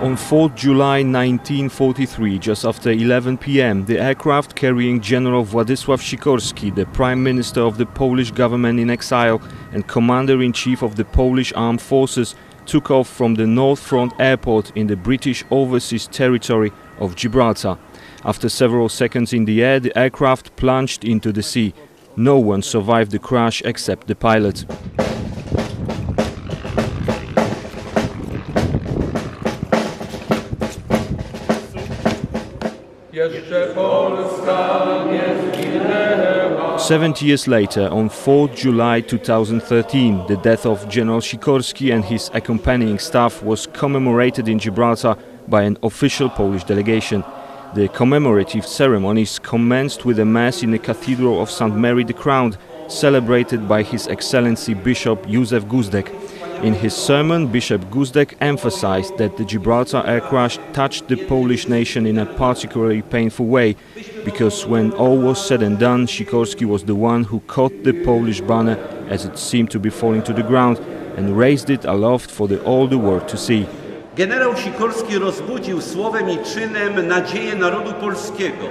On 4th July 1943, just after 11 p.m., the aircraft carrying General Władysław Sikorski, the Prime Minister of the Polish Government-in-Exile and Commander-in-Chief of the Polish Armed Forces, took off from the North Front Airport in the British Overseas Territory of Gibraltar. After several seconds in the air, the aircraft plunged into the sea. No one survived the crash except the pilot. Polska 70 years later, on 4th July 2013, the death of General Sikorski and his accompanying staff was commemorated in Gibraltar by an official Polish delegation. The commemorative ceremonies commenced with a Mass in the Cathedral of St. Mary the Crowned, celebrated by His Excellency Bishop Józef Guzdek. In his sermon, Bishop Guzdek emphasized that the Gibraltar air crash touched the Polish nation in a particularly painful way, because when all was said and done, Sikorski was the one who caught the Polish banner as it seemed to be falling to the ground and raised it aloft for all the world to see. Generał Sikorski rozbudził słowem i czynem nadzieję narodu polskiego.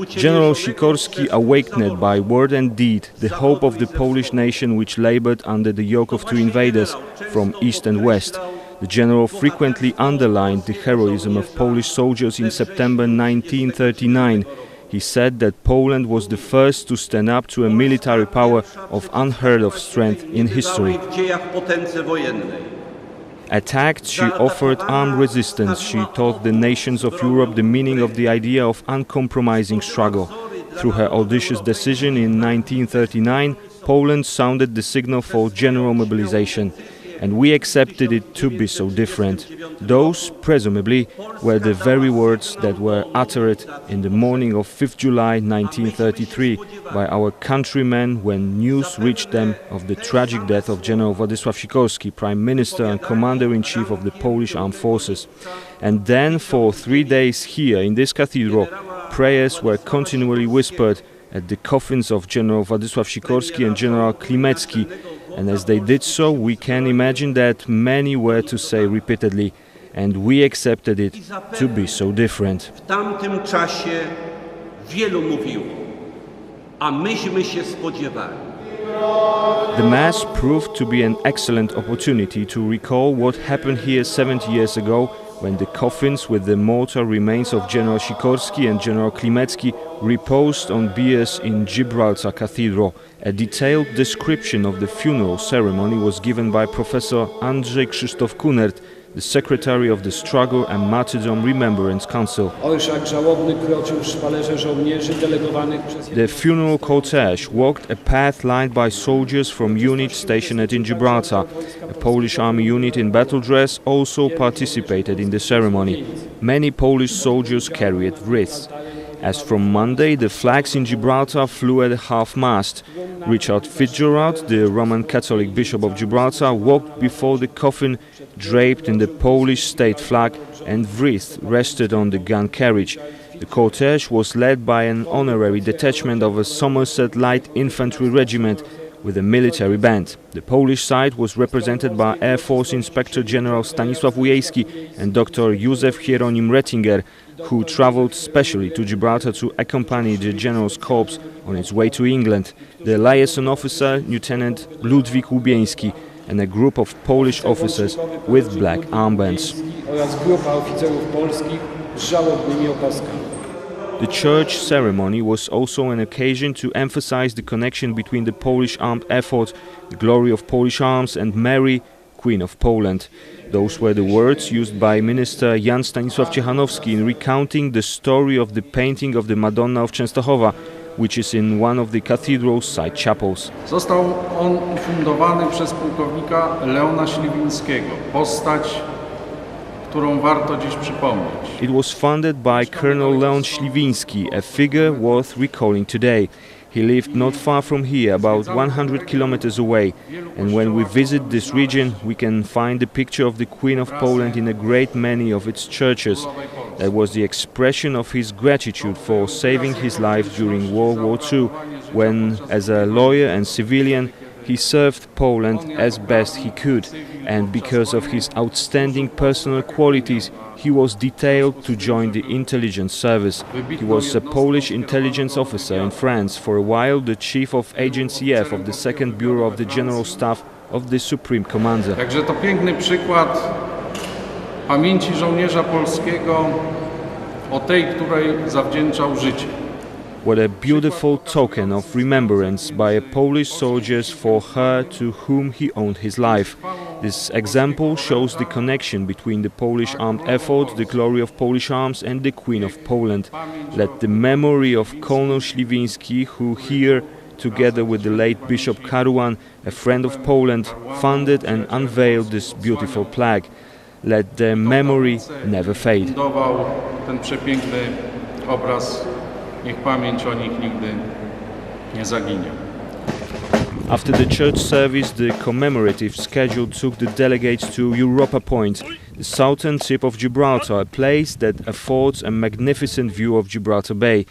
General Sikorski awakened by word and deed the hope of the Polish nation, which labored under the yoke of two invaders from east and west. The general frequently underlined the heroism of Polish soldiers in September 1939. He said that Poland was the first to stand up to a military power of unheard of strength in history. Attacked, she offered armed resistance. She taught the nations of Europe the meaning of the idea of uncompromising struggle. Through her audacious decision in 1939, Poland sounded the signal for general mobilization, and we accepted it to be so different. Those, presumably, were the very words that were uttered in the morning of 5th July 1933 by our countrymen when news reached them of the tragic death of General Władysław Sikorski, Prime Minister and Commander-in-Chief of the Polish Armed Forces. And then, for 3 days here in this cathedral, prayers were continually whispered at the coffins of General Władysław Sikorski and General Klimecki. And as they did so, we can imagine that many were to say repeatedly, and we accepted it to be so different. W tamtym czasie wielu mówiło, a myśmy się spodziewali. The Mass proved to be an excellent opportunity to recall what happened here 70 years ago, when the coffins with the mortal remains of General Sikorski and General Klimecki reposed on biers in Gibraltar Cathedral. A detailed description of the funeral ceremony was given by Professor Andrzej Krzysztof Kunert, the secretary of the Struggle and Martyrdom Remembrance Council. The funeral cortege walked a path lined by soldiers from units stationed in Gibraltar. A Polish army unit in battle dress also participated in the ceremony. Many Polish soldiers carried wreaths. As from Monday, the flags in Gibraltar flew at half-mast. Richard Fitzgerald, the Roman Catholic Bishop of Gibraltar, walked before the coffin draped in the Polish state flag, and wreaths rested on the gun carriage. The cortege was led by an honorary detachment of a Somerset Light Infantry Regiment with a military band. The Polish side was represented by Air Force Inspector General Stanisław Ciechanowski and Dr. Józef Hieronim Rettinger, who traveled specially to Gibraltar to accompany the General's Corps on its way to England, the liaison officer Lieutenant Ludwik Łubieński, and a group of Polish officers with black armbands. The church ceremony was also an occasion to emphasize the connection between the Polish armed effort, the glory of Polish arms, and Mary, Queen of Poland. Those were the words used by Minister Jan Stanisław Ciechanowski in recounting the story of the painting of the Madonna of Częstochowa, which is in one of the cathedral's side chapels. Został on ufundowany przez pułkownika Leona Śliwińskiego, postać, którą warto dziś przypomnieć. It was funded by Colonel Leon Śliwiński, a figure worth recalling today. He lived not far from here, about 100 kilometers away, and when we visit this region we can find the picture of the Queen of Poland in a great many of its churches. That was the expression of his gratitude for saving his life during World War II, when, as a lawyer and civilian, he served Poland as best he could. and because of his outstanding personal qualities, he was detailed to join the intelligence service. He was a Polish intelligence officer in France, for a while the chief of Agency F of the Second Bureau of the General Staff of the Supreme Commander. Także to piękny przykład pamięci żołnierza polskiego o tej, której zawdzięczał życie. What a beautiful token of remembrance by a Polish soldier for her to whom he owed his life. This example shows the connection between the Polish armed effort, the glory of Polish arms and the Queen of Poland. Let the memory of Colonel Śliwiński, who here, together with the late Bishop Karuan, a friend of Poland, funded and unveiled this beautiful flag. Let their memory never fade. Ten przepiękny obraz. Niech pamięć o nich nigdy nie zaginie. After the church service, the commemorative schedule took the delegates to Europa Point, the southern tip of Gibraltar, a place that affords a magnificent view of Gibraltar Bay.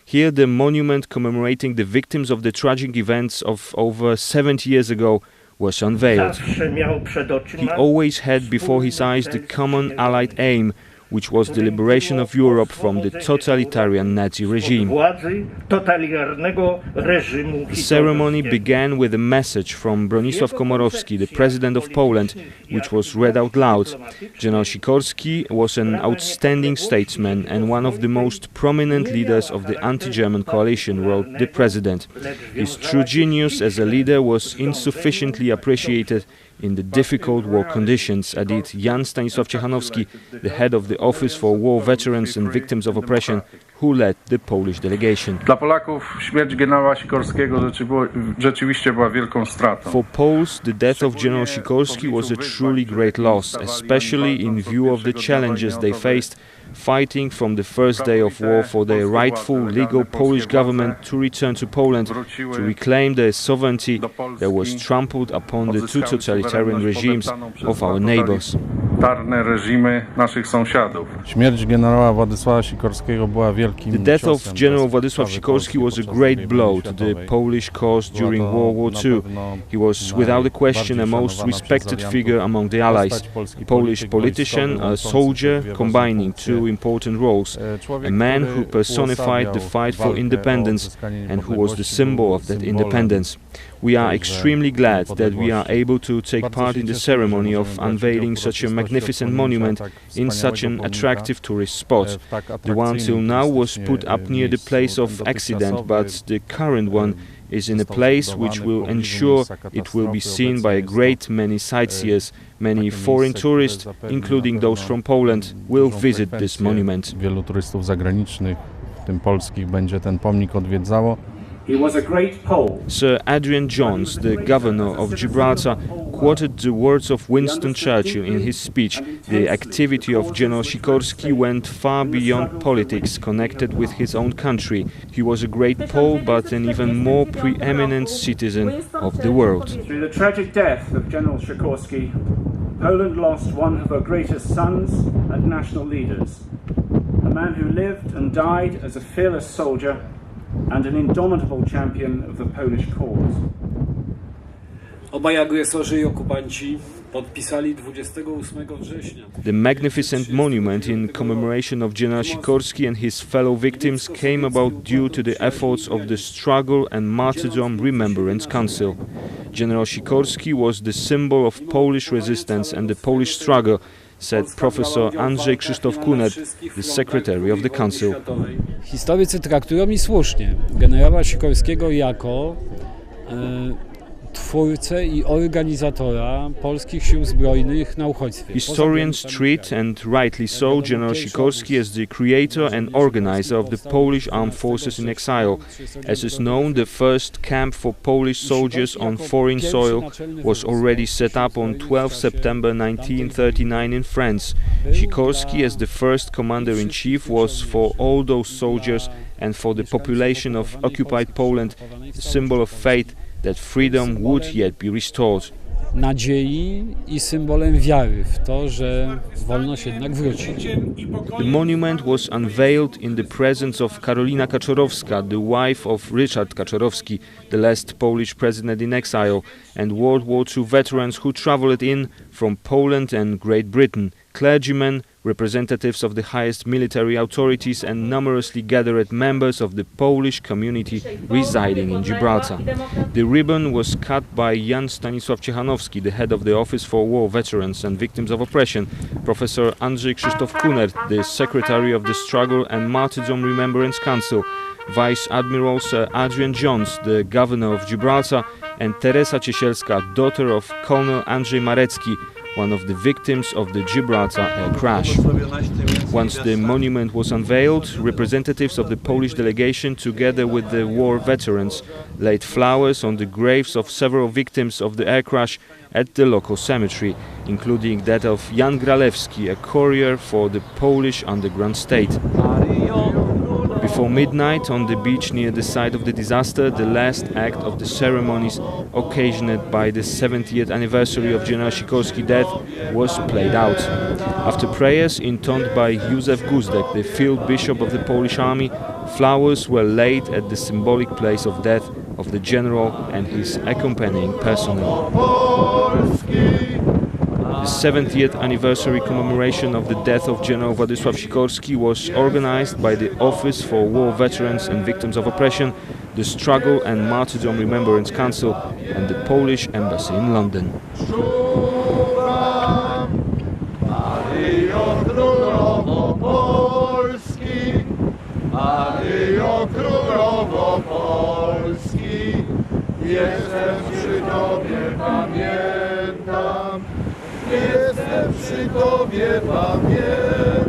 Here the monument commemorating the victims of the tragic events of over 70 years ago was unveiled. He always had before his eyes the common Allied aim, which was the liberation of Europe from the totalitarian Nazi regime. The ceremony began with a message from Władysław Komorowski, the President of Poland, which was read out loud. General Sikorski was an outstanding statesman and one of the most prominent leaders of the anti-German coalition, wrote the President. His true genius as a leader was insufficiently appreciated in the difficult war conditions, added Stanisław Ciechanowski, the head of the Office for War Veterans and Victims of Oppression, who led the Polish delegation. Dla Polaków śmierć generała Sikorskiego rzeczywiście była wielką stratą. For Poles, the death of General Sikorski was a truly great loss, especially in view of the challenges they faced fighting from the first day of war for their rightful legal Polish government to return to Poland, to reclaim their sovereignty that was trampled upon the two totalitarian regimes of our neighbors. The death of General Władysław Sikorski was a great blow to the Polish cause during World War II. He was without a question a most respected figure among the Allies, a Polish politician, a soldier, combining two important roles, a man who personified the fight for independence and who was the symbol of that independence. We are extremely glad that we are able to take part in the ceremony of unveiling such a magnificent monument in such an attractive tourist spot. The one till now was put up near the place of accident, but the current one is in a place which will ensure it will be seen by a great many sightseers. Many foreign tourists, including those from Poland, will visit this monument. Wielu turystów zagranicznych, w tym polskich, będzie ten pomnik odwiedzało. He was a great Pole. Sir Adrian Jones, the governor of Gibraltar, quoted the words of Winston Churchill in his speech. The activity of General Sikorski went far beyond politics connected with his own country. He was a great Pole, but an even more preeminent citizen of the world. Through the tragic death of General Sikorski, Poland lost one of her greatest sons and national leaders, a man who lived and died as a fearless soldier and an indomitable champion of the Polish cause. Obaj agresorzy i okupanci podpisali 28 września. The magnificent monument in commemoration of General Sikorski and his fellow victims came about due to the efforts of the Struggle and Martyrdom Remembrance Council. General Sikorski was the symbol of Polish resistance and the Polish struggle, said Professor Andrzej Krzysztof Kunet, the secretary of the council. Historycy traktują i słusznie generała Sikorskiego jako twórcę i organizatora polskich sił zbrojnych na uchodźstwie. Historians treat, and rightly so, General Sikorski as the creator and organizer of the Polish armed forces in exile. As is known, the first camp for Polish soldiers on foreign soil was already set up on 12 September 1939 in France. Sikorski, as the first commander-in-chief, was for all those soldiers and for the population of occupied Poland a symbol of faith that freedom would yet be restored. nadziei i symbolem wiary w to, że wolność jednak wróci. The monument was unveiled in the presence of Karolina Kaczorowska, the wife of Richard Kaczorowski, the last Polish president in exile, and World War II veterans who traveled in from Poland and Great Britain, clergymen, representatives of the highest military authorities and numerously gathered members of the Polish community residing in Gibraltar. The ribbon was cut by Jan Stanisław Ciechanowski, the head of the Office for War Veterans and Victims of Oppression, Professor Andrzej Krzysztof Kunert, the Secretary of the Struggle and Martyrdom Remembrance Council, Vice Admiral Sir Adrian Jones, the Governor of Gibraltar, and Teresa Ciesielska, daughter of Colonel Andrzej Marecki, one of the victims of the Gibraltar air crash. Once the monument was unveiled, representatives of the Polish delegation, together with the war veterans, laid flowers on the graves of several victims of the air crash at the local cemetery, including that of Jan Gralewski, a courier for the Polish underground state. Before midnight, on the beach near the site of the disaster, the last act of the ceremonies occasioned by the 70th anniversary of General Sikorski's death was played out. After prayers intoned by Józef Guzdek, the field bishop of the Polish army, flowers were laid at the symbolic place of death of the general and his accompanying personnel. The 70th anniversary commemoration of the death of General Władysław Sikorski was organized by the Office for War Veterans and Victims of Oppression, the Struggle and Martyrdom Remembrance Council, and the Polish Embassy in London. Jestem przy Tobie, pamiętam.